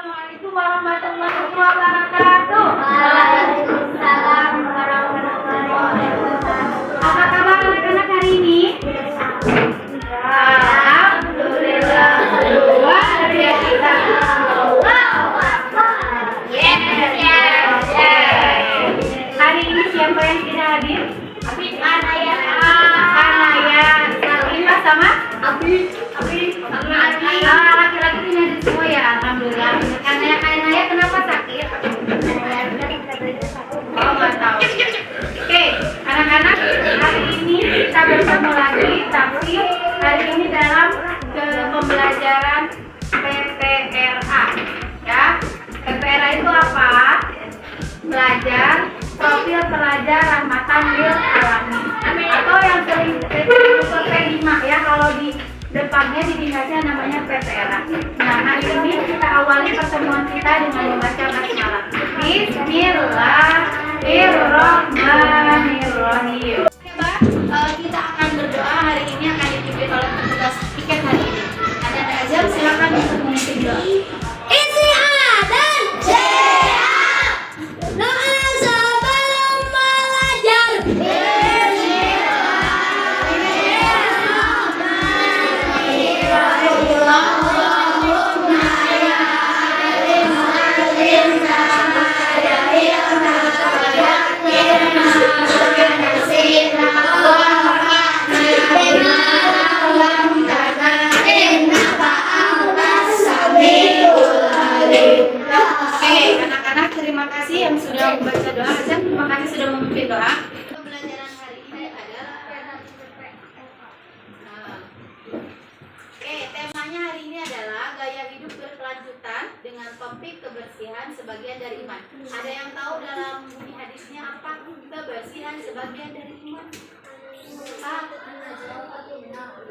Assalamualaikum warahmatullahi wabarakatuh. Waalaikumsalam warahmatullahi wabarakatuh. Apa kabar anak-anak hari ini? Alhamdulillah. Luar biasa. Allahu Akbar. Hari ini siapa yang tidak hadir? Anaya. Anaya. Lima sama? Abi. Laki-laki tidak hadir semua ya. Alhamdulillah. Anaya kenapa sakit? Oh, nggak tahu. Oke, anak-anak, hari ini kita bertemu lagi, tapi hari ini dalam pembelajaran PPRA. Ya, PPRA itu apa? Belajar profil pelajar rahmatan lil alamin, atau yang sering disebut P5 ya, kalau di depannya di dinasnya namanya PPRA. Nah, hari ini kita awali pertemuan kita dengan membaca basmalah. Bismillahirrahmanirrahim. Kita akan berdoa hari ini, akan dipimpin oleh petugas tiket hari ini. Ada Azam, silakan untuk memimpin doa. Isi adan. Doa sebelum belajar. Oke, anak-anak, terima kasih yang sudah membaca doa. Azam, terima kasih sudah memimpin doa. Pembelajaran hari ini adalah temanya hari ini adalah gaya hidup berkelanjutan dengan topik kebersihan sebagian dari iman. Ada yang tahu dalam bunyi hadisnya apa? Kebersihan sebagian dari iman.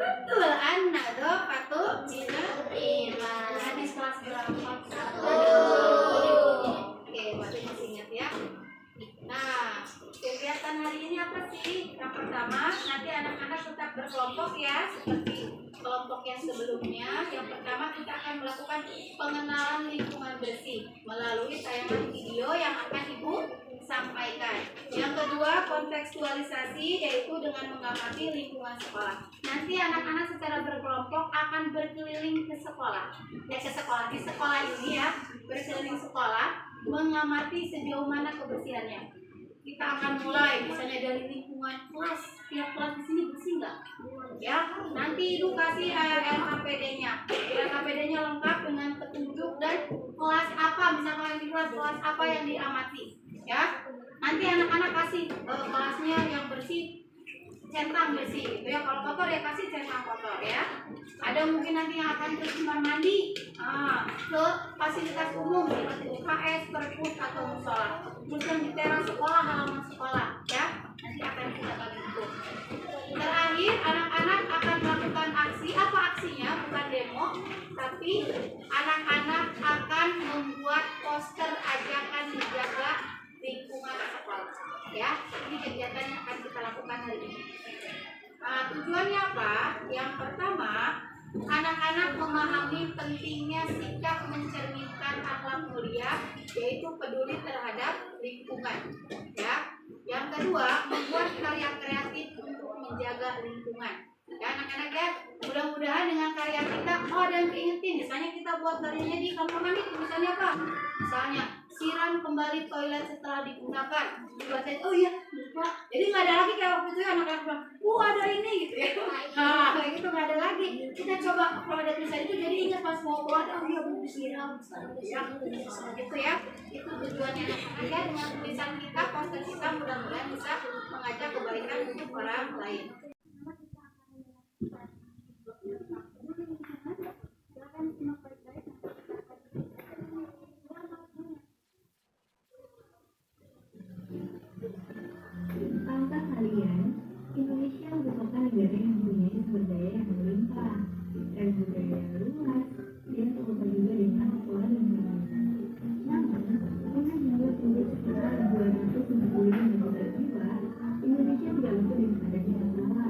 Betul, an-nadhafatu minal iman. Hadis kelas berapa? Oke, masih ingat ya. Nah, kegiatan hari ini apa sih? Yang pertama, nanti anak-anak tetap berkelompok ya, seperti kelompok yang sebelumnya. Yang pertama, kita akan melakukan pengenalan lingkungan bersih melalui tayangan video yang akan Ibu sampaikan. Yang kedua, kontekstualisasi, yaitu dengan mengamati lingkungan sekolah. Nanti anak-anak secara berkelompok akan berkeliling ke sekolah. Di sekolah ini ya, berkeliling sekolah, mengamati sejauh mana kebersihannya. Kita akan mulai misalnya dari lingkungan kelas. Tiap kelas di sini bersih nggak? Ya, nanti Ibu kasih LKPD-nya. LKPD-nya lengkap dengan petunjuk dan kelas apa, misalnya yang di kelas apa yang diamati. Ya, nanti anak-anak kasih kelasnya yang bersih, centang bersih gitu ya. Kalau kotor ya kasih centang kotor ya. Ada mungkin nanti yang akan ke kamar mandi, ke fasilitas umum seperti UKS, perpus atau musola. Terus yang di teras sekolah, halaman sekolah ya. Nanti akan kita bagi itu. Terakhir, anak-anak akan melakukan aksi. Apa aksinya? Bukan demo, tapi anak-anak akan membuat poster ajakan menjaga lingkungan sekolah ya. Ini kegiatan yang akan kita lakukan hari ini. Tujuannya apa? Yang pertama, anak-anak memahami pentingnya sikap mencerminkan akhlak mulia, yaitu peduli terhadap lingkungan ya. Yang kedua, membuat karya kreatif untuk menjaga lingkungan ya anak-anak ya. Mudah-mudahan dengan karya kita ada yang keingetin. Misalnya kita buat karyanya di kamar mandi, misalnya apa? Misalnya siram kembali toilet setelah digunakan. Dibacain, oh iya lupa. Jadi nggak ada lagi kayak waktu itu ya anak-anak bilang, ada ini gitu ya. Nah kayak gitu nggak ada lagi. Kita coba kalau ada tulisan itu jadi ingat pas mau keluar, oh iya belum disiram ya. Gitu ya. Itu tujuannya anak-anak ya, dengan tulisan kita, poster kita mudah-mudahan bisa mengajak kebaikan untuk orang lain. Tahukah kalian, Indonesia merupakan negara yang mempunyai sumber daya yang melimpah dan budaya yang luas. Dia terbuka juga dengan sekolah dan pendidikan. Namun, dengan jumlah penduduk sekitar 265 juta jiwa, Indonesia tidak luput dari adanya masalah.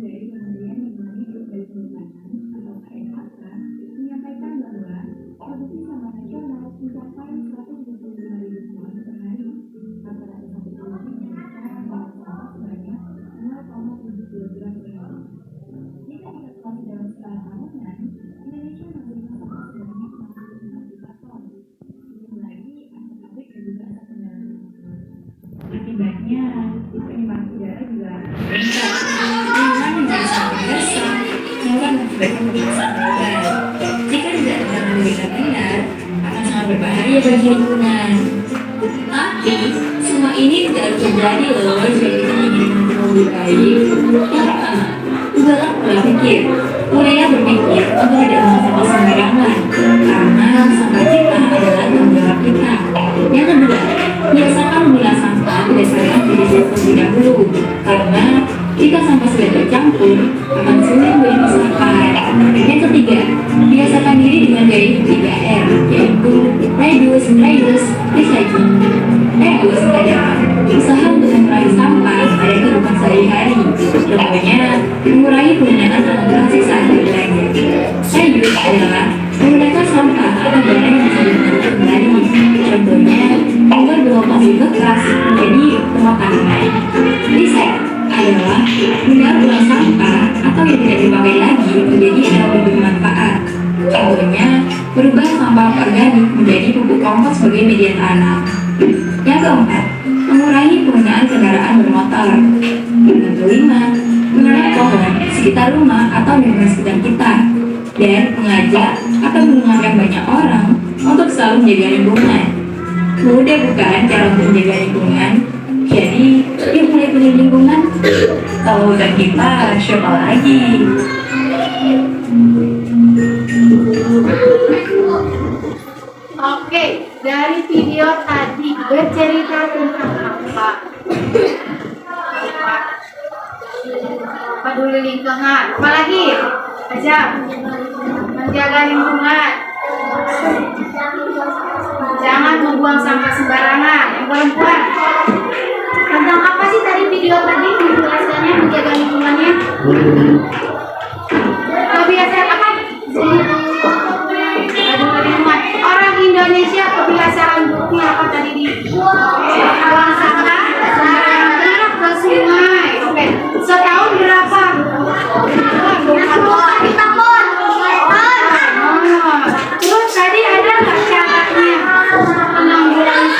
dari Kementerian Lingkungan Hidup dan Kehutanan atau KLHK menyampaikan bahwa produksi sampah nasional mencapai 125.000 ton per hari. Rata-rata satu produksi Indonesia membawa sampah sebanyak 0,7 kilogram per hari. Jika dikalkulasi dalam skala tahunan, Indonesia menerima sampah sebanyak 65 juta ton. Belum lagi asap pabrik dan juga asap kendaraan. Akibatnya, penyumbang udara juga meningkat. Lingkungan menjadi semakin gersang, bahkan mengakibatkan pemanasan global. Jika tidak ditangani dengan benar, akan sangat berbahaya bagi lingkungan. Tapi, semua ini tidak harus terjadi loh jika kita ingin mengatur lebih baik. Yang pertama, ubahlah pola pikir. Mulailah berpikir untuk tidak membuang sampah sembarangan, karena sampah kita adalah tanggung jawab kita. Yang kedua, biasakan memilah sampah berdasarkan jenis terlebih dahulu, karena jika sampah sudah tercampur, akan sulit untuk dipisahkan. Yang ketiga, biasakan diri dengan gaya hidup 3R, yaitu reduce, reuse, recycling. Reduce adalah usaha untuk mengurangi sampah pada kehidupan sehari-hari. Contohnya, mengurangi penggunaan alat plastik saat berbelanja. Reuse adalah menggunakan sampah atau barang yang bisa digunakan kembali. Contohnya, membuat botol plastik bekas menjadi pemakanan. Recycle adalah mendaur ulang sampah atau yang tidak dipakai lagi menjadi hal yang bermanfaat. Contohnya, berubah sampah organik menjadi pupuk kompos sebagai media tanam. Yang keempat, mengurangi penggunaan kendaraan bermotor. Yang kelima, menanam pohon di sekitar rumah atau lingkungan sekitar kita, dan mengajak atau mengingatkan banyak orang untuk selalu menjaga lingkungan. Mudah bukan cara untuk menjaga lingkungan? Jadi, yuk mulai peduli lingkungan. Kalau bukan kita, siapa lagi? Oke, dari video tadi bercerita tentang apa? Peduli lingkungan. Apalagi? Aja. Menjaga lingkungan. Jangan membuang sampah sembarangan. Yang perempuan. Tentang apa sih tadi video tadi penjelasannya menjaga lingkungannya? Kebiasaan apa? Lingkungan. Orang Indonesia kebiasaan buruknya apa tadi di buang sampah sembarangan ke sungai. Oke. Setahun berapa? Terus tadi ada nggak caranya menanggulangi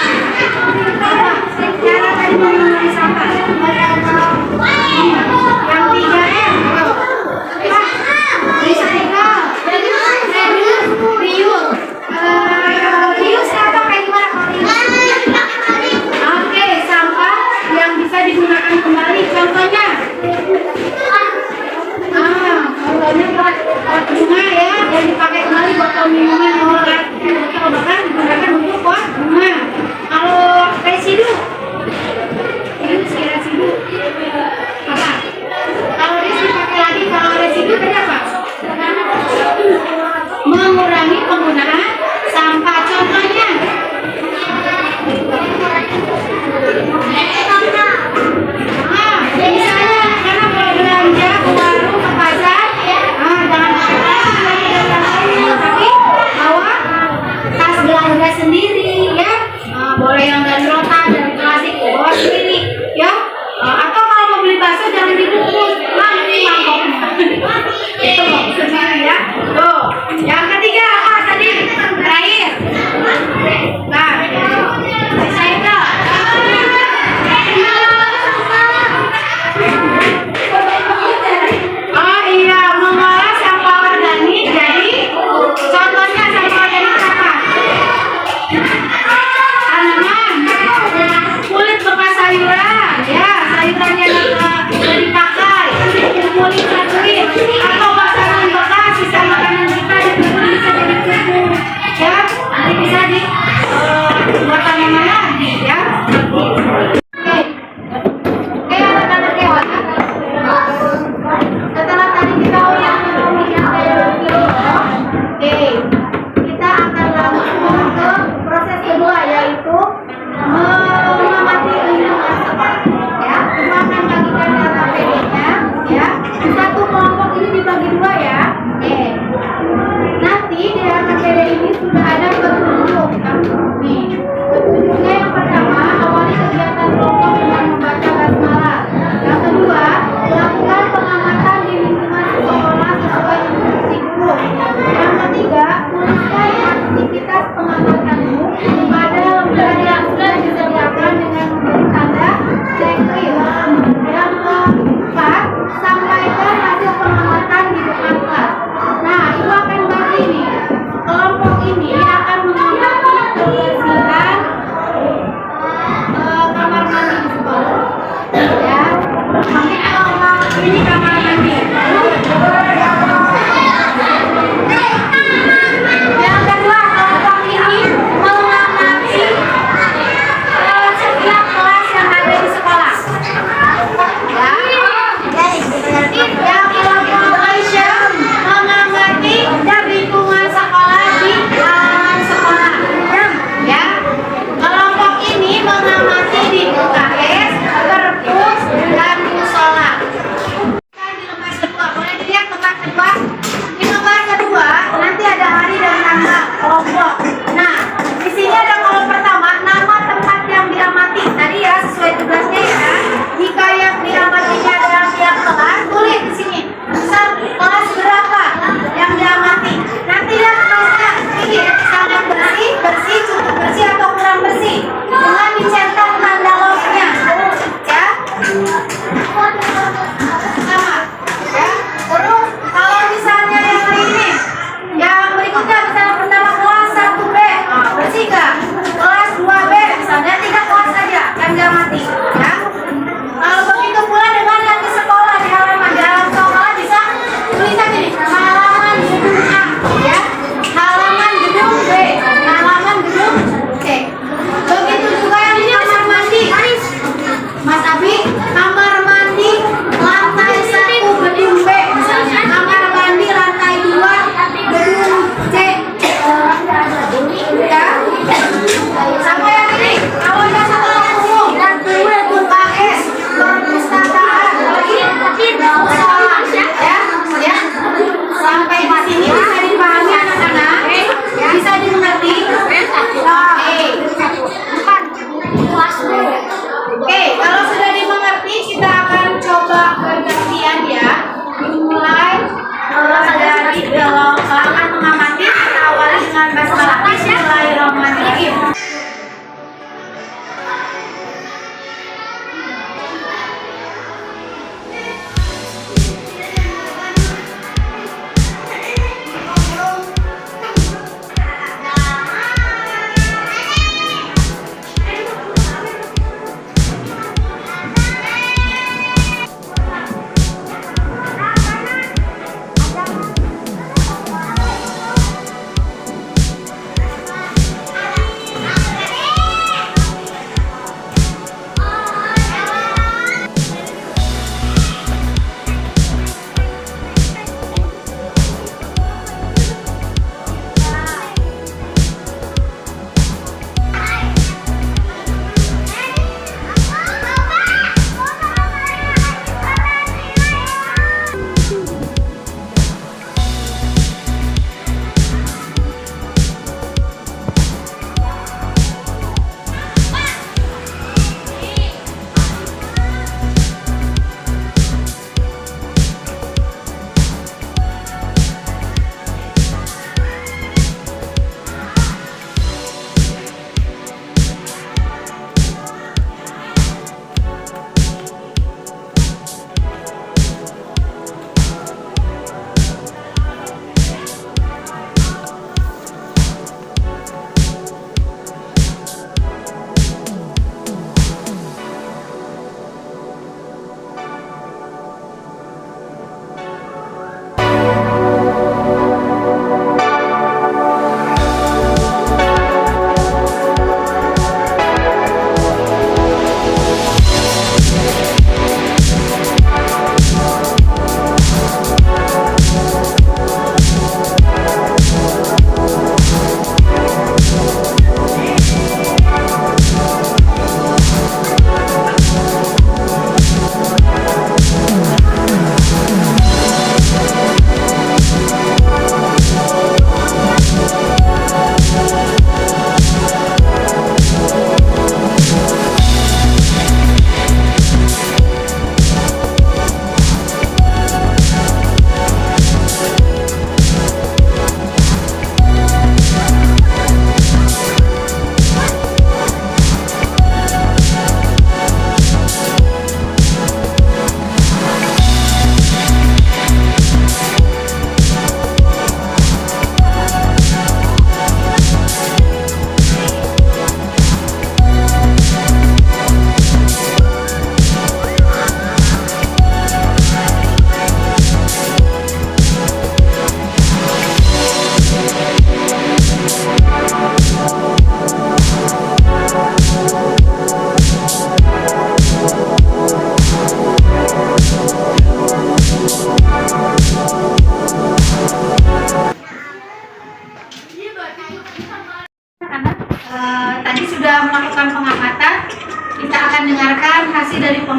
cara tadi menanggulangi sampah? Yang 3M.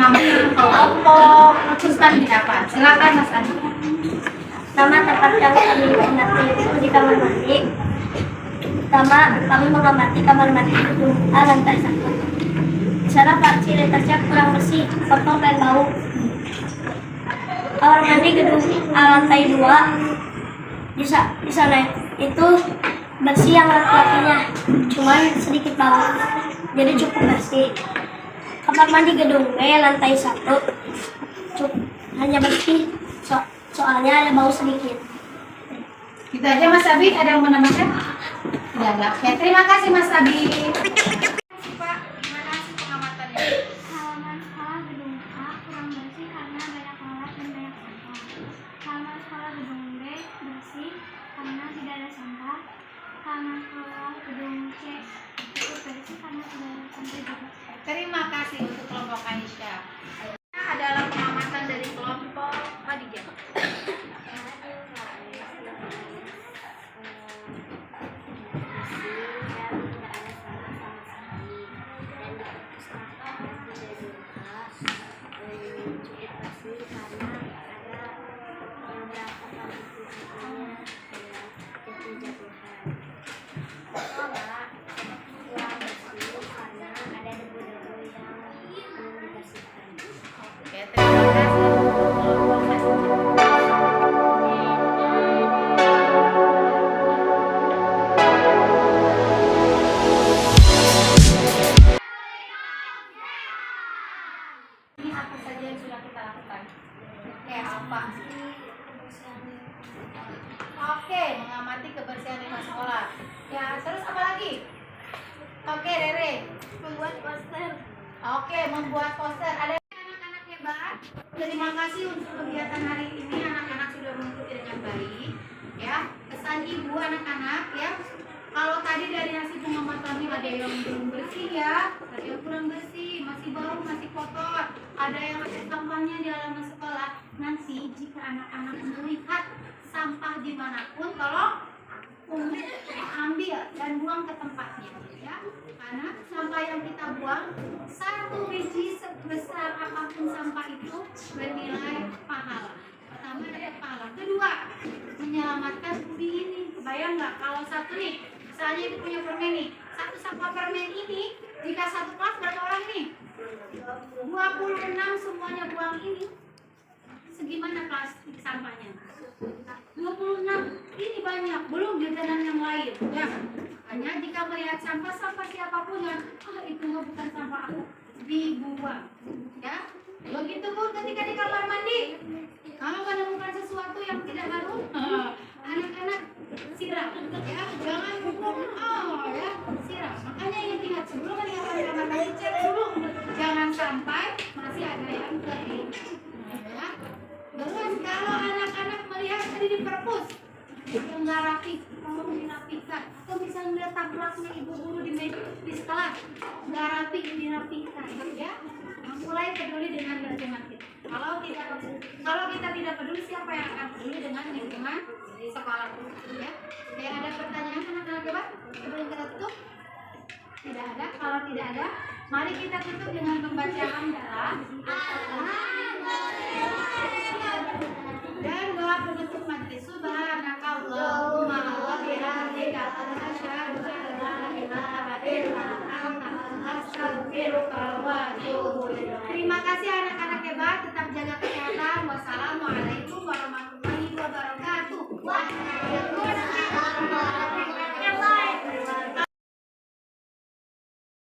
nama kelompok khususkan di apa? Silakan Mas Adi. Nama tempat yang kami amati itu di kamar mandi. Pertama, kami mengamati kamar mandi gedung A lantai 1. Di sana fasilitasnya kurang bersih, kotor dan bau. Kamar mandi gedung A lantai 2 di sana itu bersih yang laki-lakinya, cuman sedikit bau, jadi cukup bersih. Kamar mandi gedung B lantai 1 hanya bersih, soalnya ada bau sedikit. Gitu aja Mas Abi, ada yang mau menambahkan? Tidak ada. Oke, terima kasih Mas Abi. Pak, gimana sih pengamatannya? Halaman sekolah gedung A kurang bersih karena banyak lalat dan banyak sampah. Halaman sekolah gedung B bersih karena tidak ada sampah. Halaman sekolah gedung C cukup bersih karena tidak ada sampah juga. Terima kasih untuk kelompok Aisyah. Ini adalah pengamatan dari kelompok Khadijah. Oke, terima kasih untuk kelompok Khadijah. Ini apa saja yang sudah kita lakukan? Apa? Oke, mengamati kebersihan lingkungan sekolah. Ya, terus apa lagi? Oke, Rere. Membuat poster. Oke, membuat poster. Ada anak-anak hebat. Terima kasih untuk kegiatan hari ini. Anak-anak sudah mengikuti dengan baik. Ya, pesan ibu anak-anak ya. Kalau tadi dari hasil pengamatan kami ada yang belum bersih ya, ada yang kurang bersih, masih bau, masih kotor, ada yang masih sampahnya di halaman sekolah. Nanti jika anak-anak melihat sampah dimanapun, tolong ambil dan buang ke tempatnya ya. Karena sampah yang kita buang, satu biji sebesar apapun sampah itu bernilai pahala. Pertama ada pahala, kedua menyelamatkan bumi ini. Bayang nggak kalau satu nih, misalnya itu punya permen nih, satu sampah permen ini jika satu kelas berapa orang nih? 26 semuanya buang ini. Segimana plastik sampahnya? 26, ini banyak, belum jajanan yang lain ya. Hanya jika melihat sampah siapapun yang itu bukan sampah aku, dibuang ya. Begitu pun ketika di kamar mandi, kalau menemukan sesuatu yang tidak harus, anak-anak siram ya, jangan hukum ya, siram. Makanya ingat sebelum meninggalkan kamar mandi, cek dulu, jangan sampai masih ada yang kering ya. Terus kalau anak-anak melihat tadi di perpus yang nggak rapi, tolong dirapikan. Atau misalnya melihat tablaknya ibu guru di sekolah nggak rapi, dirapikan ya. Mulai peduli dengan lingkungan kita. Kalau kita tidak peduli, siapa yang akan peduli dengan lingkungan sekolah ya? Oke, ada pertanyaan anak-anak coba sebelum kita tutup? Tidak ada. Kalau tidak ada, mari kita tutup dengan pembacaan dalam dan doa penutup majelis. Subhanakallahumma wa bihamdika asyhadu an la ilaha illa anta astaghfiruka wa atubu ilaik. Terima kasih anak-anak hebat, tetap jaga kesehatan. Wassalamualaikum warahmatullahi wabarakatuh.